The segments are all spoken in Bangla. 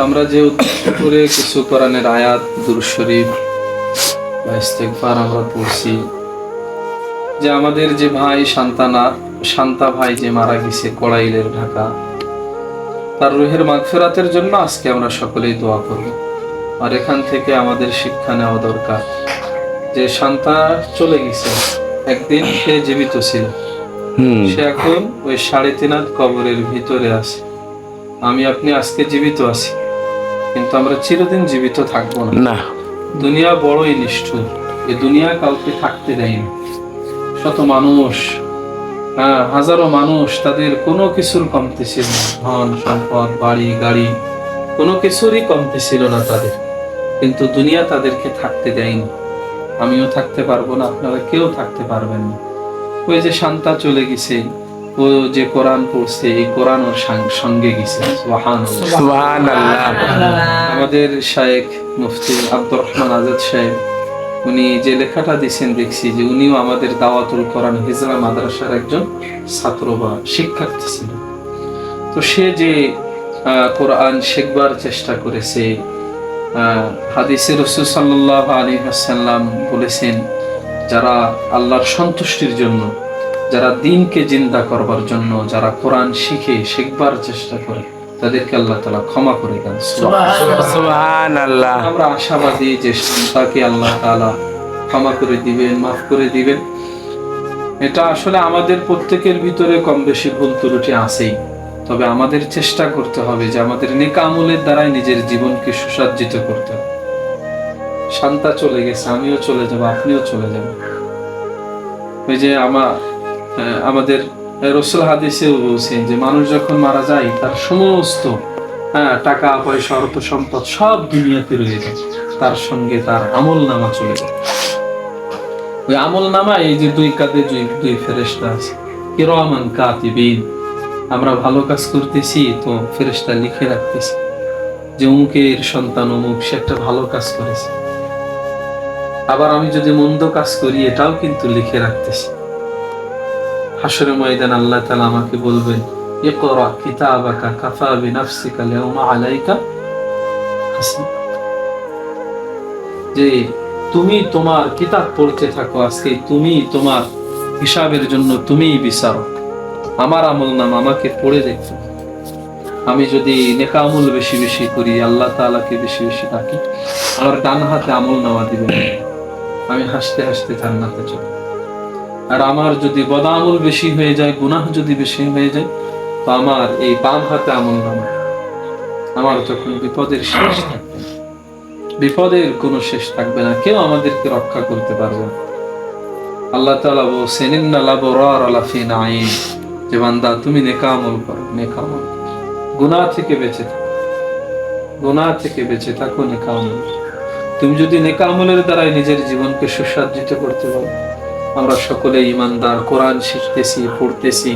আমরা যে উদ্দেশ্য করে কিছু কোরআনের আয়াত, দুরূদ শরীফ বা ইস্তেগফার আমরা পড়ছি, যে আমাদের যে ভাই শান্তা ভাই যে মারা গেছে কড়াইলের ঢাকা, তার রুহের মাগফিরাতের জন্য আজকে আমরা সকলেই দোয়া করব। আর এখান থেকে আমাদের শিক্ষা নেওয়া দরকার যে শান্তা চলে গেছে, একদিন সে জীবিত ছিল, সে এখন ওই 3.5 হাত কবরের ভিতরে আছে। আমি আপনি আজকে জীবিত আছি, কিন্তু আমরা চিরদিন জীবিত থাকবো না। দুনিয়া বড়ই নিষ্ঠুর, এই দুনিয়া কাউকে থাকতে দেয় না। শত মানুষ, হাজারো মানুষ, তাদের কোনো কিছুর কমতি ছিল না, ধন সম্পদ, বাড়ি গাড়ি, কোনো কিছুরই কমতি ছিল না তাদের, কিন্তু দুনিয়া তাদেরকে থাকতে দেয়নি। আমিও থাকতে পারবো না, আপনারা কেউ থাকতে পারবেন না। ওই যে শান্তা চলে গেছে, ও যে কোরআন পড়ছে, এই কোরআন ওর সঙ্গে গেছে। আমাদের শায়েখ মুফতি আব্দুর রহমান আজাদ সাহেব, উনি যে লেখাটা দিচ্ছেন দেখছি যে উনিও আমাদের দাওয়াতুল কোরআন হিজরা মাদ্রাসার একজন ছাত্র বা শিক্ষার্থী ছিল। তো সে যে কোরআন শেখবার চেষ্টা করেছে, হাদিসে রাসূল সাল্লাল্লাহু আলাইহি ওয়াসাল্লাম বলেছেন, যারা আল্লাহর সন্তুষ্টির জন্য, যারা দ্বীনকে জিন্দা করবার জন্য, যারা কোরআন শিখবার চেষ্টা করে, তাদেরকে আল্লাহ তাআলা ক্ষমা করে দেন। সুবহানাল্লাহ। আমরা আশাবাদী যে তাকে আল্লাহ তাআলা ক্ষমা করে দিবেন, মাফ করে দিবেন। এটা আসলে আমাদের প্রত্যেকের ভিতরে কম বেশি ভুল ত্রুটি আছেই, তবে আমাদের চেষ্টা করতে হবে যে আমাদের নেক আমলের দ্বারাই নিজের জীবনকে সুসজ্জিত করতে হবে। শান্তা চলে গেছে, আমিও চলে যাব, আপনিও চলে যাবেন। ওই যে আমাদের রাসূল হাদিসেও বলছেন যে মানুষ যখন মারা যায়, তার সমস্ত টাকা পয়সা, অর্থ সম্পদ সব দুনিয়াতে রয়ে যায়, তার সঙ্গে তার আমল নামা চলে যায়। ওই আমল নামা, এই যে দুই কাঁধে দুই ফেরেশতা আছে, কিরামান কাতিবিন, আমরা ভালো কাজ করতেছি তো ফেরেশতা লিখে রাখতেছি যে অমুকের সন্তান অমুক, সে একটা ভালো কাজ করেছে। আবার আমি যদি মন্দ কাজ করি, এটাও কিন্তু লিখে রাখতেছি। হাশরের ময়দান আল্লাহ তাআলা আমাকে বলবেন, ইকরা কিতাবাকা কাফা বিনাফসিকা আল-ইয়াওমা আলাইকা হাসিবা, যে তুমি তোমার কিতাব পড়তে থাকো, আজকে তুমি তোমার হিসাবের জন্য তুমিই বিচারক। আমার আমলনামা আমাকে পড়ে দেখো, আমি যদি নেক আমল বেশি বেশি করি, আল্লাহ তাআলাকে বেশি বেশি ডাকি, আমার ডান হাতে আমলনামা দিবেন, আমি হাসতে হাসতে জান্নাতে যাব। আর আমার যদি বদ আমল বেশি হয়ে যায়, গুনাহ যদি বেশি হয়ে যায়, তো আমার এই বাম হাতে আমলনামা, আমার তখন বিপদের শেষ থাকবে না, বিপদের কোনো শেষ থাকবে না, কেউ আমাদেরকে রক্ষা করতে পারবে না। আল্লাহ তাআলা বলেন, ইন্নাল আবরারা লাফি নাঈম, যে বান্দা তুমি নেক আমল করো, নেক আমল, গুনাহ থেকে বেঁচে থাকো, গুনাহ থেকে বেঁচে থাকো, নেক আমল। তুমি যদি নেক আমলের দ্বারাই নিজের জীবনকে সুসজ্জিত করতে পারো। আমরা সকলে ঈমানদার, কোরআন শিখতেছি, পড়তেছি।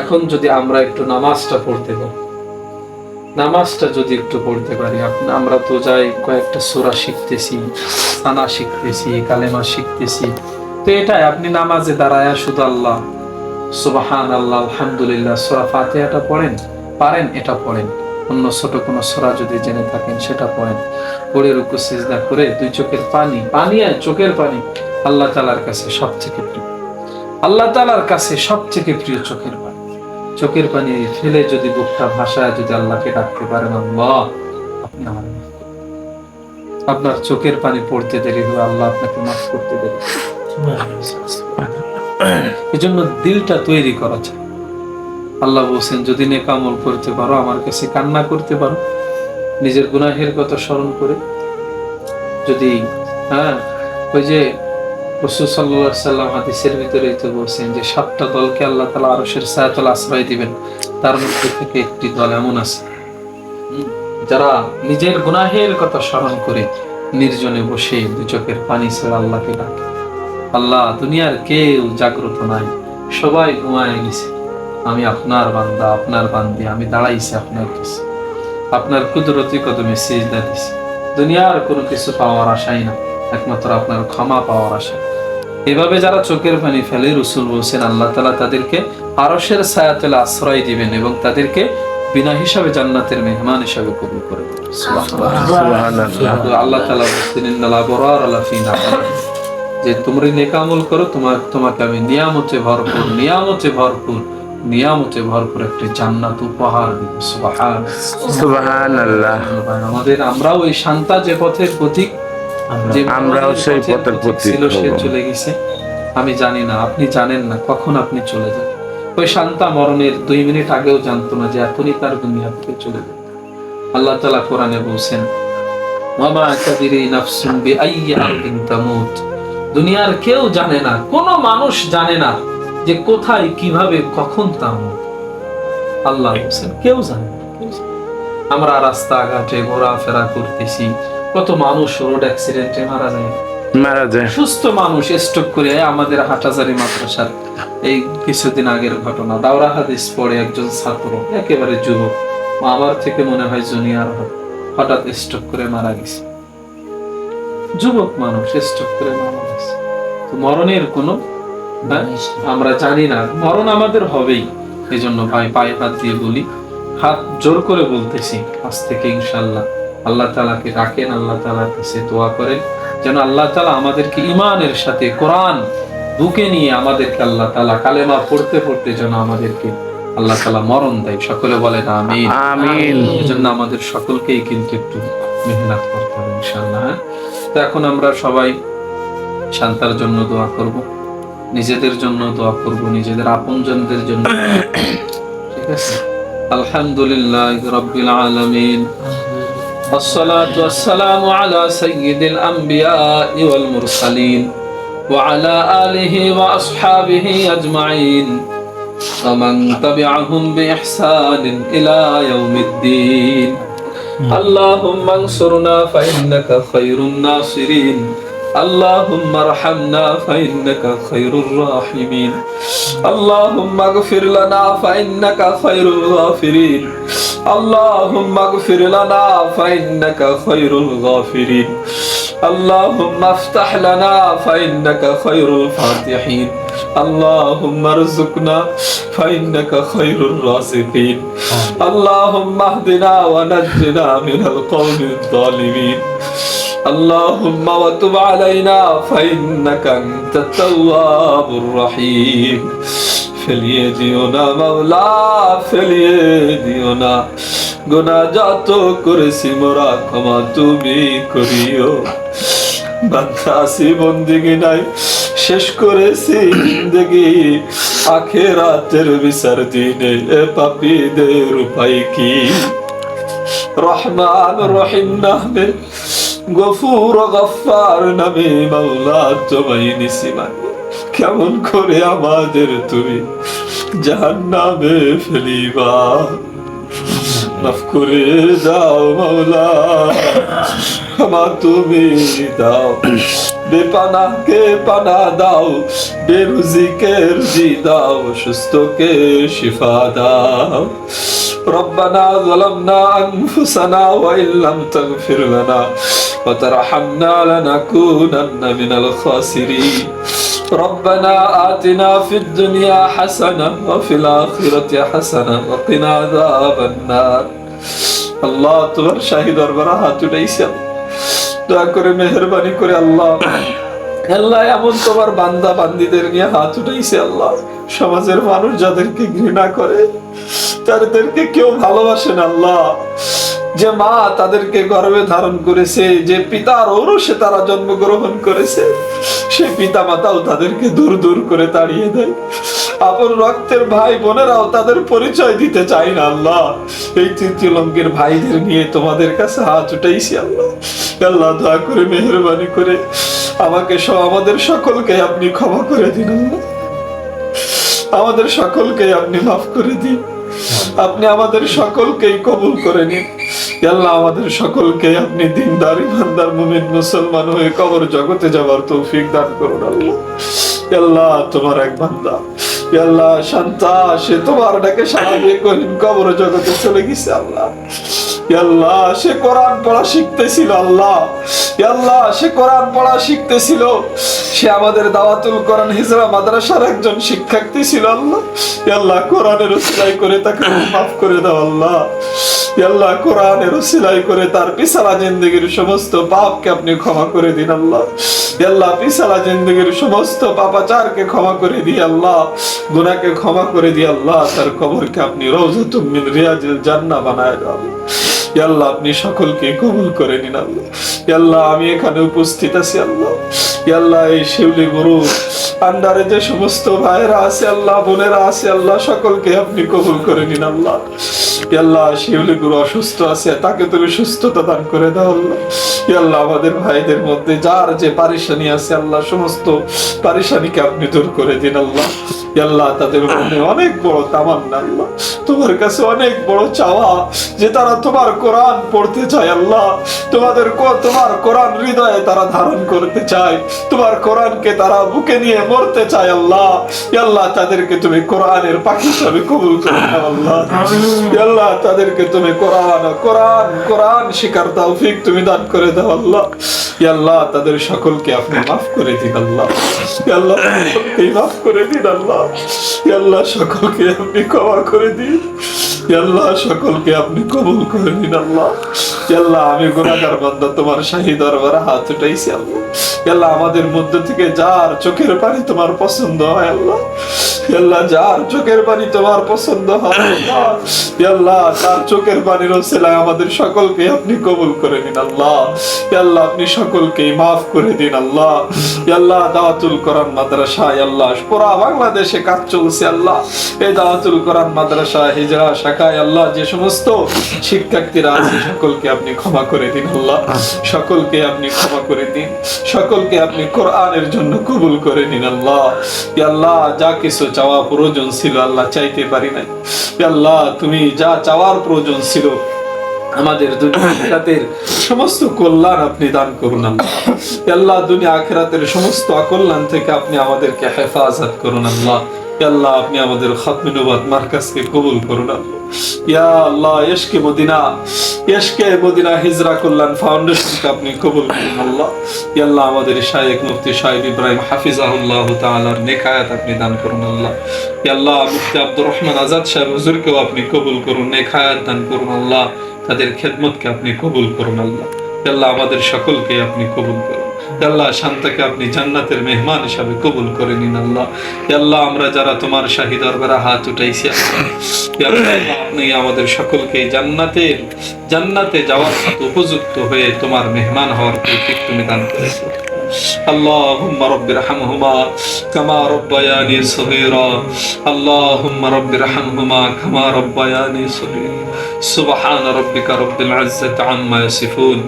এখন যদি আমরা একটু নামাজটা পড়তে পারি, নামাজটা যদি একটু পড়তে পারি, আমরা তো যাই কয়েকটা সূরা শিখতেছি, সানা শিখতেছি, কালেমা শিখতেছি, তো এটাই আপনি নামাজে দাঁড়ায়া শুধু আল্লাহ সুবহানাল্লাহ, আলহামদুলিল্লাহ, সূরা ফাতিহাটা পড়েন, পারেন এটা পড়েন। অন্য ছোট কোনো সূরা যদি জেনে থাকেন সেটা পড়েন, পড়ে রুকু সিজদা করে দুই চোখের পানি আর চোখের পানি আল্লাহ তাআলার কাছে সবথেকে প্রিয়। আল্লাহ তাআলার কাছে সবথেকে প্রিয় চোখের পানি। চোখের পানি ফেলে যদি বুকটা ভাসায় যদি আল্লাহকে ডাকতে পারেন, আল্লাহ আপনি আমার মাফ করুন, আপনার চোখের পানি পড়তে দেরি হবে, আল্লাহ আপনাকে মাফ করতে দেরি। এজন্য দিলটা তৈরি করা চাই। আল্লাহ বলছেন, যদি নেক আমল করতে পারো, আমার কাছে কান্না করতে পারো, নিজের গুনাহের কথা স্মরণ করে, যদি ওই যে রাসূল সাল্লাল্লাহু আলাইহি ওয়াসাল্লাম হাদিসের ভিতরে তো বলছেন যে 7টা দলকে আল্লাহ তাআলা আরশের ছায়াতলে আশ্রয় দিবেন, তার মধ্যে থেকে একটি দল এমন আছে যারা নিজের গুনাহের কথা স্মরণ করে নির্জনে বসে দুই চোখের পানি ছেড়ে আল্লাহকে ডাকে। আল্লাহ, দুনিয়ার কেউ জাগ্রত নাই, সবাই ঘুমায় গেছে, আমি আপনার বান্দা, আপনার বান্দি, আমি দাঁড়াইছি আপনার কাছে, আপনার কুদরতি কদমে সিজদা দিছি। দুনিয়ার কোনো কিছু পাওয়ার আশাই না, একমাত্র আপনার ক্ষমা পাওয়ার আশা। এভাবে যারা চোখের পানি ফেলে, রাসূল বলছেন আল্লাহ তাআলা তাদেরকে আরশের ছায়াতলে আশ্রয় দিবেন এবং তাদেরকে বিনা হিসাবে জান্নাতের মেহমান হিসাবে কবুল করে নেন। সুবহানাল্লাহ। আল্লাহ তাআলা বলেছেন ইন্নাল আবরারা লাফি নাঈম, যে তোমরা নেক আমল করো তোমাকে আমি নিয়ামতে ভরপুর একটি জান্নাত উপহার দেব। সুবহানাল্লাহ। আমরাও এই শান্তা যে পথের পথিক, যে আমরাও সেই পথের পথিক ছিল, সে হব। চলে গেছে। আমি জানি না, আপনি জানেন না কখন আপনি চলে যান। ওই শান্তা মরণের 2 মিনিট আগেও জানতো না যে এখনই তার দুনিয়া থেকে চলে যাবে। আল্লাহ তাআলা কোরআনে বলছেন ওয়ামা তাদরি নাফসুন বিআইয়ি আরদিন তামুত, দুনিয়ার কেউ জানে না, কোনো মানুষ জানে না যে কোথায়, কিভাবে, কখন তার মৃত্যু। আল্লাহ বলছেন কেউ জানে না। আমরা রাস্তাঘাটে ঘোরাফেরা করতেছি, কত মানুষ রোড অ্যাক্সিডেন্টে মারা যায়। সুস্থ মানুষ স্ট্রোক করে। আমাদের হাটহাজারী মাদ্রাসার এই কিছুদিন আগের ঘটনা, দাওরা হাদিস পড়ে একজন ছাত্র, একেবারে যুবক, আমার থেকে মনে হয় জুনিয়র, হঠাৎ স্ট্রোক করে মারা গেছে। যুবক মানুষ স্ট্রোক করে মারা গেছে। তো মরণের কোনো আমরা জানি না, মরণ আমাদের হবেই। এই জন্য ভাই পায়ে হাত দিয়ে বলি, হাত জোর করে বলতেছি, আজ থেকে ইনশাআল্লাহ আল্লাহ তাআলাকে ডাকেন, আল্লাহ তাআলার কাছে দোয়া করেন যেন আল্লাহ তাআলা আমাদেরকে ঈমানের সাথে কোরআন বুকে নিয়ে আমাদেরকে আল্লাহ তাআলা কালেমা পড়তে পড়তে যেন আমাদেরকে আল্লাহ তাআলা মরণ দেয়। সকলে বলেন আমিন। আমিন। এজন্য আমাদের সকলকেই কিন্তু একটু মেহনত করতে হবে ইনশাআল্লাহ। তো এখন আমরা সবাই শান্তার জন্য দোয়া করব, নিজেদের জন্য দোয়া করব, নিজেদের আপনজনদের জন্য। ঠিক আছে? আলহামদুলিল্লাহি রাব্বিল আলামিন, والصلاة والسلام على سيد الأنبياء والمرسلين وعلى آله وأصحابه أجمعين ومن تبعهم بإحسان إلى يوم الدين. اللهم انصرنا فإنك خير الناصرين، اللهم ارحمنا فإنك خير الراحمين، اللهم اغفر لنا فإنك خير الغافرين، اللهم اغفر لنا فإنك خير الغافرين، اللهم افتح لنا فإنك خير الفاتحين، اللهم ارزقنا فإنك خير الرازقين، اللهم اهدنا ونجنا من القوم الظالمين، اللهم وتب علينا فإنك أنت التواب الرحيم। ফেলিয়ে দিও না মাওলা, ফেলিয়ে দিও না, গুনাহ যত করেছি মোরা ক্ষমা তুমি করিও। বান্দা আছি বন্দেগি নাই, শেষ করেছি জিন্দেগি, আখিরাতের বিচার দিনে এ পাপীদের উপায় কি? রহমান রহিম নামে, গফুর গফফার নামে মাওলা তোমায় নিছি মানে, কেমন করে আমাদের তুমি জাহান্নামে ফেলিবা? মাফ করে দাও মাওলা, ক্ষমা তুমি দাও। বেপানাহকে পানা দাও, বেরুজিকে রুজি দাও, সুস্থকে শিফা দাও। ربنا ظلمنا أنفسنا وإن لم تغفر لنا وترحمنا لنكونن من الخاسرين. ربنا آتنا في الدنيا حسنة وفي الآخرة حسنة وقنا عذاب النار. আল্লাহ তোমার শাহী দরবারে হাত উঠাইছি, দয়া করে মেহেরবানি করে আল্লাহ, আল্লাহ এমন তোমার বান্দা বান্দীদের নিয়ে হাত উঠাইছে আল্লাহ, সমাজের মানুষ যাদেরকে ঘৃণা করে, তাদেরকে কেউ ভালোবাসে না আল্লাহ। যে মা তাদেরকে গর্ভে ধারণ করেছে, যে পিতার ঔরসে তারা জন্মগ্রহণ করেছে, সে পিতা মাতাও তাদেরকে দূর দূর করে তাড়িয়ে দেয়। আপন রক্তের ভাই বোনেরাও তাদের পরিচয় দিতে চায় না আল্লাহ। এই তৃতীয় লঙ্কের ভাইদের নিয়ে তোমাদের কাছে হাত উঠাইছি আল্লাহ। আল্লাহ দয়া করে মেহেরবানি করে আমাকে সহ আমাদের সকলকে আপনি ক্ষমা করে দিন আল্লাহ, আমাদের সকলকে আপনি মাফ করে দিন, আপনি আমাদের সকলকেই কবুল করে নিন আল্লাহ। আমাদের সকলকে আপনি দিনদার ইমানদার মুমিন মুসলমান হয়ে কবর জগতে যাবার তৌফিক দান করুন আল্লাহ। আল্লাহ তোমার এক বান্দা আল্লাহ শান্তা, সে তোমার ডাকে সাড়া দিয়ে কবর জগতে চলে গেছে আল্লাহ। ইয়া আল্লাহ সে কোরআন পড়া শিখতেছিল আল্লাহ, ইয়া আল্লাহ সে কোরআন পড়া শিখতেছিল, সে আমাদের দাওয়াতুল কোরআন হিজরা মাদ্রাসার একজন শিক্ষার্থী ছিল আল্লাহ। ইয়া আল্লাহ কোরআনের উসিলাই করে তাকে মাফ করে দাও আল্লাহ। ইয়া আল্লাহ কোরআনের উসিলাই করে তার পিছলা জিন্দেগির সমস্ত পাপকে আপনি ক্ষমা করে দিন আল্লাহ। ইয়া আল্লাহ পিছলা জিন্দেগির সমস্ত পাপাচারকে ক্ষমা করে দিয়ে আল্লাহ, গুনাহকে ক্ষমা করে দিয়ে আল্লাহ, তার কবরকে আপনি রওজাতুম মিন রিয়াজিল জান্নাহ বানায় দাও। ইয়া আল্লাহ আপনি সকলকে কবুল করে নিন আল্লাহ। ইয়া আল্লাহ আমি এখানে উপস্থিত আছি আল্লাহ। ইয়া আল্লাহ এই শিউলি গুরু আন্ডারে যে সমস্ত ভাইরা আছে আল্লাহ, বোনেরা আছে আল্লাহ, সকলকে আপনি কবুল করে নিন আল্লাহ। ইয়া আল্লাহ শিউলি গুরু অসুস্থ আছে, তাকে তুমি সুস্থতা দান করে দাও আল্লাহ। ইয়া আল্লাহ আমাদের ভাইদের মধ্যে যার যে পারিশানি আছে আল্লাহ, সমস্ত পারিশানিকে আপনি দূর করে দিন আল্লাহ। ইয়া আল্লাহ তাদের মনে অনেক বড় তামান্না আল্লাহ, তোমার কাছে অনেক বড় চাওয়া যে তারা তোমার কোরআন পড়তে চায় আল্লাহ, তোমার কোরআন হৃদয়ে তারা ধারণ করতে চায়, তোমার কোরআনকে তারা বুকে নিয়ে মরতে চায় আল্লাহ। ইয়া আল্লাহ তাদেরকে তুমি কোরআনের পাখি হিসাবে কবুল করে নাও আল্লাহ। ইয়া আল্লাহ তাদেরকে তুমি কোরআন শিখার তৌফিক তুমি দান করে দাও আল্লাহ। ইয়া আল্লাহ তাদের সকলকে আপনি মাফ করে দিন আল্লাহ। ইয়া আল্লাহ সকলকে মাফ করে দিন আল্লাহ। ইয়া আল্লাহ সকলকে আপনি ক্ষমা করে দিন। ইয়া আল্লাহ সকলকে আপনি কবুল করে নিন আল্লাহ। ইয়া আল্লাহ আমি গুনাহগার বান্দা তোমার শাহী দরবারে হাত উঠাইছি আল্লাহ। ইয়া আল্লাহ আমাদের মধ্য থেকে যার চোখের পানি তোমার পছন্দ হয় আল্লাহ, ইয়া আল্লাহ যার চোখের পানি তোমার পছন্দ হয় আল্লাহ, ইয়া আল্লাহ তার চোখের পানির ওসিলায় আমাদের সকলকে আপনি কবুল করে নিন আল্লাহ। ইয়া আল্লাহ আপনি সকলকে মাফ করে দিন আল্লাহ। ইয়া আল্লাহ দাওয়াতুল কোরআন মাদ্রাসা ইয়া আল্লাহ পুরা বাংলাদেশে কাজ চলছে আল্লাহ, এই দাওয়াতুল কোরআন মাদ্রাসা হিজরা শাখায় আল্লাহ যে সমস্ত শিক্ষার্থীরা আছে সকলকে আপনি ক্ষমা করে দিন আল্লাহ, সকলকে আপনি ক্ষমা করে দিন, সকলকে আপনি কোরআনের জন্য কবুল করে নিন আল্লাহ। ইয়া আল্লাহ যা কিছু চাওয়া প্রয়োজন ছিল আল্লাহ চাইতে পারি নাই, ইয়া আল্লাহ তুমি যা চাওয়ার প্রয়োজন ছিল আমাদের দুনিয়া আখিরাতের সমস্ত কল্যাণ আপনি দান করুন আল্লাহ। ইয়া আল্লাহ দুনিয়া আখিরাতের সমস্ত অকল্যাণ থেকে আপনি আমাদেরকে হেফাজত করুন আল্লাহ। ইয়া আল্লাহ আপনি আমাদের খাতমে নবুয়ত মারকাজকে কবুল করুন আল্লাহ। ইয়া আল্লাহ ইশকে মদিনা হিজরা কল্যাণ ফাউন্ডেশনকে আপনি কবুল করুন আল্লাহ। ইয়া আল্লাহ আমাদের শায়েখ মুফতি সাহেব ইব্রাহিম হাফিজাহুল্লাহ তাআলার নেক হায়াত আপনি দান করুন আল্লাহ। ইয়া আল্লাহ মুফতি আব্দুর রহমান আজাদ সাহেব হুজুরকেও আপনি কবুল করুন, নেক হায়াত দান করুন আল্লাহ, তাদের খেদমতকে আপনি কবুল করুন আল্লাহ। ইয়া আল্লাহ আমাদের সকলকে আপনি কবুল করুন। ইয়া আল্লাহ শান্তাকে আপনি জান্নাতের মেহমান হিসাবে কবুল করে নিন আল্লাহ। ইয়া আল্লাহ আমরা যারা তোমার শাহী দরবারে হাত উঠাইছি আল্লাহ, ইয়া আল্লাহ আপনি আমাদের সকলকে জান্নাতে যাওয়ার মতো উপযুক্ত হয়ে তোমার মেহমান হওয়ার তৌফিক তুমি দান করে দিও। اللهم رب ارحمهما كما ربياني صغيرا، اللهم رب ارحمهما كما ربياني صغيرا. سبحان ربك رب العزة عما يصفون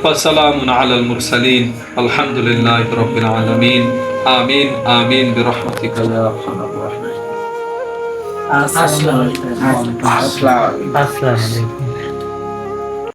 وسلام على المرسلين الحمد لله رب العالمين. آمين آمين برحمتك يا أرحم الراحمين. আসসালামু আলাইকুম।